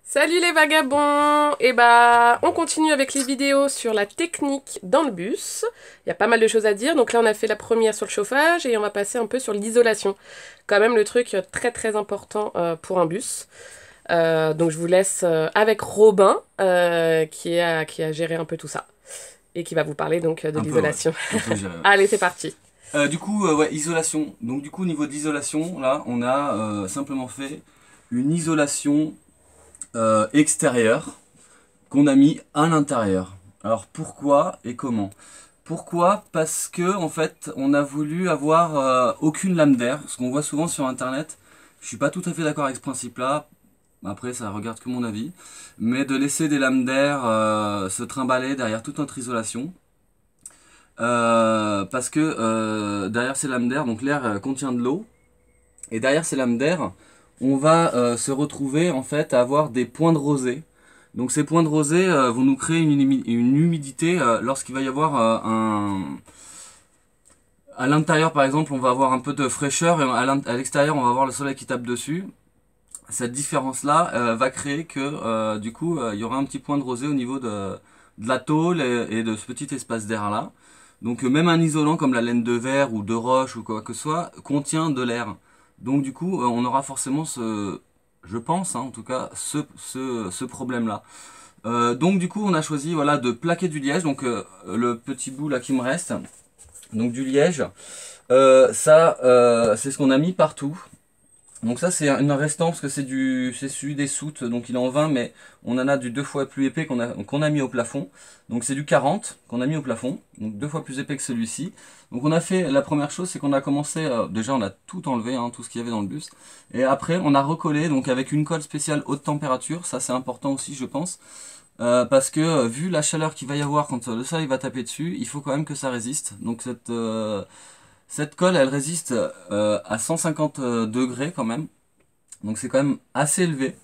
Salut les vagabonds! Et bah, on continue avec les vidéos sur la technique dans le bus. Il y a pas mal de choses à dire. Donc là, on a fait la première sur le chauffage et on va passer un peu sur l'isolation. Quand même le truc très très important pour un bus. Donc je vous laisse avec Robin qui a géré un peu tout ça et qui va vous parler donc de Un peu, ouais. l'isolation. Un peu, je dirais, ouais. Allez, c'est parti. Ouais, isolation. Donc du coup, au niveau de l'isolation, là, on a simplement fait une isolation extérieure qu'on a mis à l'intérieur. Alors pourquoi et comment? Pourquoi? Parce que en fait, on a voulu avoir aucune lame d'air, ce qu'on voit souvent sur Internet. Je suis pas tout à fait d'accord avec ce principe-là. Après, ça regarde que mon avis, mais de laisser des lames d'air se trimballer derrière toute notre isolation. Parce que derrière ces lames d'air, donc l'air contient de l'eau, et derrière ces lames d'air, on va se retrouver en fait à avoir des points de rosée. Donc ces points de rosée vont nous créer une humidité lorsqu'il va y avoir à l'intérieur par exemple, on va avoir un peu de fraîcheur et à l'extérieur, on va avoir le soleil qui tape dessus. Cette différence-là va créer que du coup, il y aura un petit point de rosée au niveau de la tôle et de ce petit espace d'air-là. Donc même un isolant comme la laine de verre ou de roche ou quoi que ce soit contient de l'air. Donc du coup, on aura forcément je pense en tout cas, ce problème-là. Donc du coup, on a choisi voilà de plaquer du liège. Donc le petit bout là qui me reste, donc du liège, c'est ce qu'on a mis partout. Donc ça c'est une restant parce que c'est celui des soutes, donc il est en 20 mais on en a du deux fois plus épais qu'on a mis au plafond. Donc c'est du 40 qu'on a mis au plafond, donc deux fois plus épais que celui-ci. Donc on a fait, la première chose c'est qu'on a commencé, déjà on a tout enlevé, hein, tout ce qu'il y avait dans le bus. Et après on a recollé donc avec une colle spéciale haute température, ça c'est important aussi je pense. Parce que vu la chaleur qu'il va y avoir quand le soleil va taper dessus, il faut quand même que ça résiste. Donc cette colle, elle résiste à 150 degrés quand même. Donc c'est quand même assez élevé.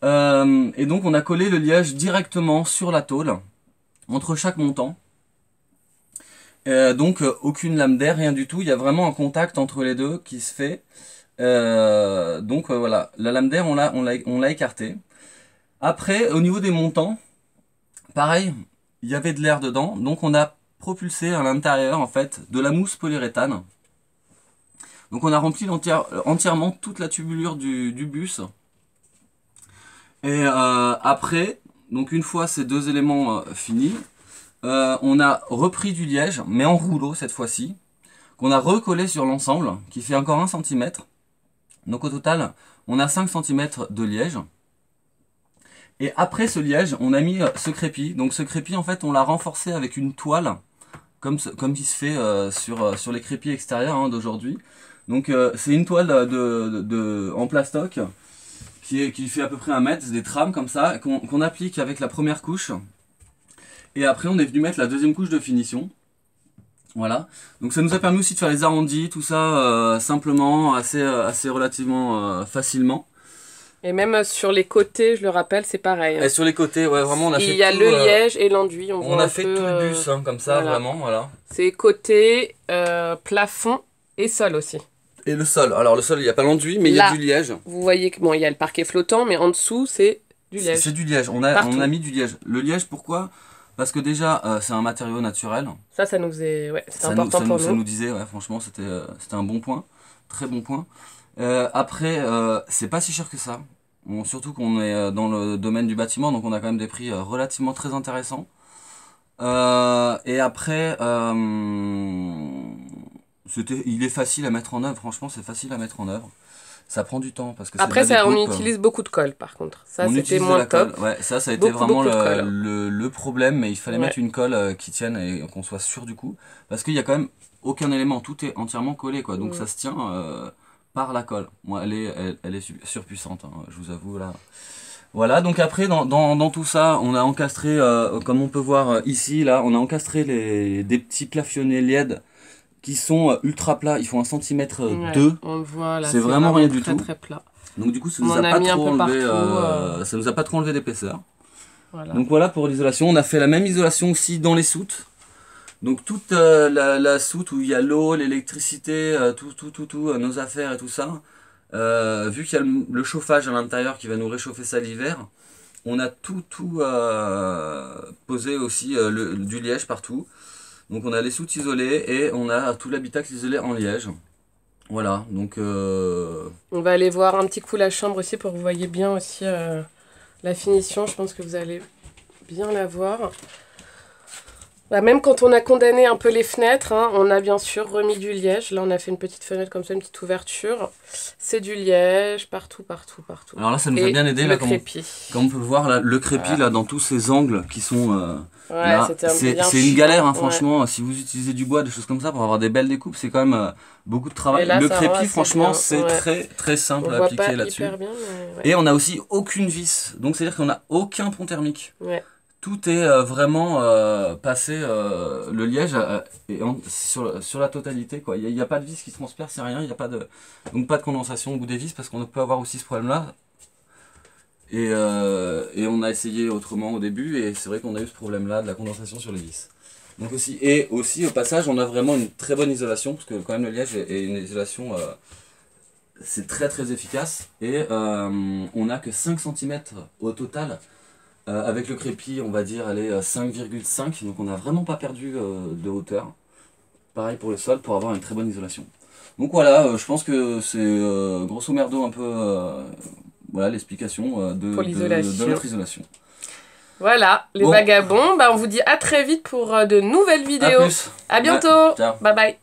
Et donc on a collé le liège directement sur la tôle, entre chaque montant. Donc aucune lame d'air, rien du tout. Il y a vraiment un contact entre les deux qui se fait. Voilà, la lame d'air, on l'a écartée. Après, au niveau des montants, pareil, il y avait de l'air dedans. Donc on a propulsé à l'intérieur en fait de la mousse polyuréthane. Donc on a rempli entièrement toute la tubulure du bus. Et après, donc une fois ces deux éléments finis, on a repris du liège, mais en rouleau cette fois-ci, qu'on a recollé sur l'ensemble, qui fait encore 1 cm. Donc au total, on a 5 cm de liège. Et après ce liège, on a mis ce crépi. Donc ce crépi, en fait, on l'a renforcé avec une toile, comme il se fait sur les crépis extérieurs hein, d'aujourd'hui. Donc c'est une toile en plastoc qui fait à peu près 1 mètre, c'est des trames comme ça, qu'on applique avec la première couche. Et après on est venu mettre la deuxième couche de finition. Voilà. Donc ça nous a permis aussi de faire les arrondis, tout ça simplement, assez relativement facilement. Et même sur les côtés, je le rappelle, c'est pareil, Et hein. sur les côtés, ouais, vraiment on a Il fait y a tout. le liège et l'enduit, on On voit a un fait peu. tout le bus, hein, comme ça, Voilà. vraiment, voilà. C'est côté, plafond et sol aussi. Et le sol. Alors le sol, il n'y a pas l'enduit, mais il y a Là, du liège. vous voyez que bon, il y a le parquet flottant, mais en dessous, c'est du C'est liège. du liège. On Partout. a mis du liège. Le liège, pourquoi? Parce que déjà, c'est un matériau naturel. Ça nous est, ouais, c'est important pour Ça nous. nous disait, ouais, franchement, c'était un bon point. Très bon point. Après, c'est pas si cher que ça. Bon, surtout qu'on est dans le domaine du bâtiment, donc on a quand même des prix relativement très intéressants. Et après, il est facile à mettre en œuvre. Franchement, c'est facile à mettre en œuvre. Ça prend du temps parce que c'est de Après, la ça, on découpe. utilise beaucoup de colle, par contre. Ça, On c'était utilise de moins la colle. top. Ouais, ça a été Beaucoup, vraiment beaucoup de colle. le problème, mais il fallait Ouais. mettre une colle qui tienne et qu'on soit sûr du coup. Parce qu'il y a quand même aucun élément, tout est entièrement collé, quoi. Donc Mm. ça se tient par la colle. Moi, elle est surpuissante, hein, je vous avoue, là. Voilà, donc après, dans tout ça, on a encastré, comme on peut voir ici, là, on a encastré des petits plafionnés LED qui sont ultra plats. Ils font 1 cm Ouais, 2. on le voit là, C'est c'est vraiment vraiment rien du très tout. très plat. Donc du coup, ça On nous a en a pas mis un trop peu enlevé, partout. ça nous a pas trop enlevé d'épaisseur. Voilà. Donc voilà pour l'isolation. On a fait la même isolation aussi dans les soutes. Donc toute la soute où il y a l'eau, l'électricité, tout, nos affaires et tout ça, Vu qu'il y a le chauffage à l'intérieur qui va nous réchauffer ça l'hiver, on a tout posé aussi du liège partout. Donc on a les soutes isolées et on a tout l'habitacle isolé en liège. Voilà, donc... On va aller voir un petit coup la chambre aussi pour que vous voyez bien aussi la finition. Je pense que vous allez bien la voir. Bah, même quand on a condamné un peu les fenêtres, hein, on a bien sûr remis du liège. Là, on a fait une petite fenêtre comme ça, une petite ouverture. C'est du liège partout, partout, partout. Alors là, ça nous a bien aidé. Le là, crépi. Comme on peut le voir, là, le crépi, Voilà. là, dans tous ces angles qui sont... Ouais, c'est une galère, hein, ouais. franchement. Si vous utilisez du bois, des choses comme ça, pour avoir des belles découpes, c'est quand même beaucoup de travail. Là, le ça crépi, va, franchement, bien. c'est Ouais. très très simple On à voit appliquer pas là-dessus. hyper bien, mais ouais. Et on a aussi aucune vis. Donc, c'est-à-dire qu'on n'a aucun pont thermique. Ouais. Tout est vraiment passé, le liège sur la totalité, quoi. Il n'y a pas de vis qui transperce, c'est rien. Il n'y a pas de, donc pas de condensation au bout des vis parce qu'on peut avoir aussi ce problème-là. Et on a essayé autrement au début et c'est vrai qu'on a eu ce problème-là de la condensation sur les vis. Donc aussi au passage, on a vraiment une très bonne isolation parce que quand même le liège est une isolation, c'est très très efficace et on n'a que 5 cm au total. Avec le crépi, on va dire, elle est 5,5, donc on n'a vraiment pas perdu de hauteur. Pareil pour le sol, pour avoir une très bonne isolation. Donc voilà, je pense que c'est grosso merdo un peu voilà l'explication de notre isolation. Voilà, les vagabonds, bah, on vous dit à très vite pour de nouvelles vidéos. À plus. À bientôt. Ouais, ciao. Bye bye.